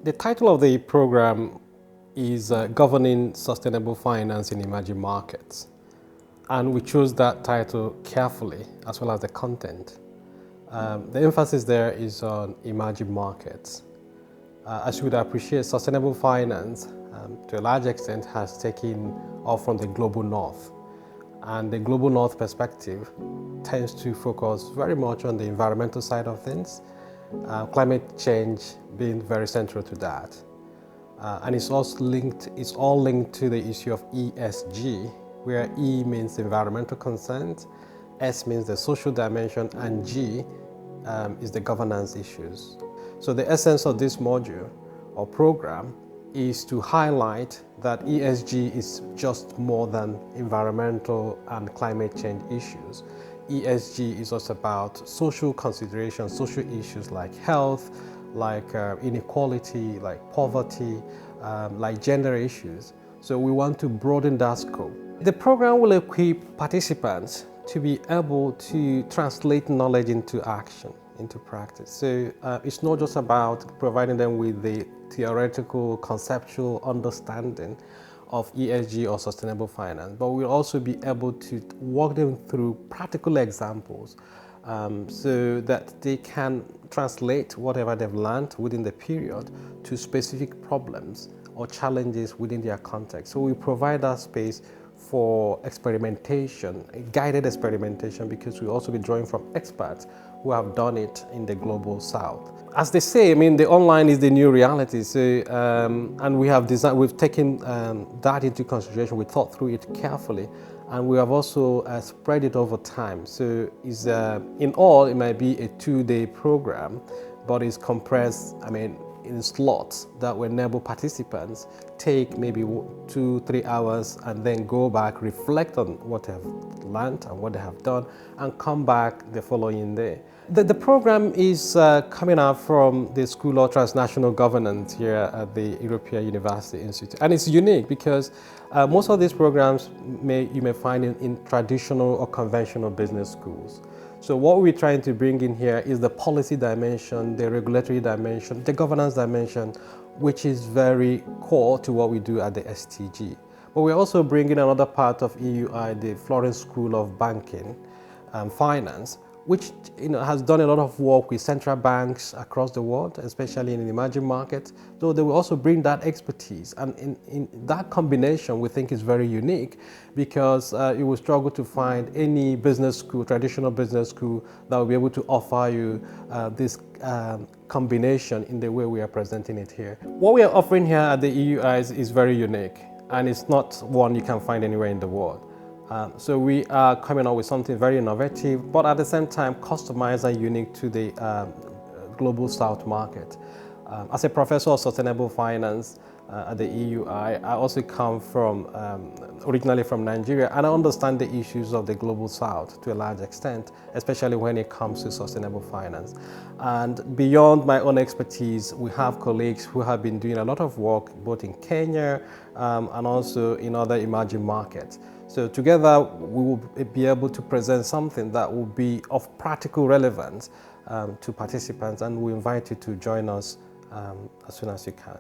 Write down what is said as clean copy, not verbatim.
The title of the program is Governing Sustainable Finance in Emerging Markets. And we chose that title carefully, as well as the content. The emphasis there is on emerging markets. As you would appreciate, sustainable finance, to a large extent, has taken off from the global north. And the global north perspective tends to focus very much on the environmental side of things, climate change being very central to that. And it's all linked to the issue of ESG, where E means environmental consent, S means the social dimension, and G is the governance issues. So the essence of this module or program is to highlight that ESG is just more than environmental and climate change issues. ESG is also about social considerations, social issues like health, like inequality, like poverty, like gender issues. So we want to broaden that scope. The program will equip participants to be able to translate knowledge into action, into practice. So it's not just about providing them with the theoretical, conceptual understanding of ESG or sustainable finance, but we'll also be able to walk them through practical examples so that they can translate whatever they've learned within the period to specific problems or challenges within their context. So we provide that space for experimentation, guided experimentation, because we'll also be drawing from experts who have done it in the global south. As they say, I mean, the online is the new reality. So, and we've taken that into consideration. We thought through it carefully, and we have also spread it over time. So, in all, it might be a 2-day program, but it's compressed, I mean, in slots that will enable participants take maybe 2-3 hours and then go back, reflect on what they have learned and what they have done, and come back the following day. The program is coming out from the School of Transnational Governance here at the European University Institute. And it's unique because most of these programs you may find in traditional or conventional business schools. So what we're trying to bring in here is the policy dimension, the regulatory dimension, the governance dimension, which is very core to what we do at the STG. But we're also bringing another part of EUI, the Florence School of Banking and Finance, which has done a lot of work with central banks across the world, especially in the emerging markets. So they will also bring that expertise. And in that combination, we think is very unique because you will struggle to find any business school, traditional business school, that will be able to offer you this combination in the way we are presenting it here. What we are offering here at the EUI is very unique, and it's not one you can find anywhere in the world. So we are coming up with something very innovative, but at the same time customized and unique to the global South market. As a professor of sustainable finance at the EUI, I also come from, originally from Nigeria, and I understand the issues of the global South to a large extent, especially when it comes to sustainable finance. And beyond my own expertise, we have colleagues who have been doing a lot of work both in Kenya and also in other emerging markets. So together, we will be able to present something that will be of practical relevance to participants, and we invite you to join us as soon as you can.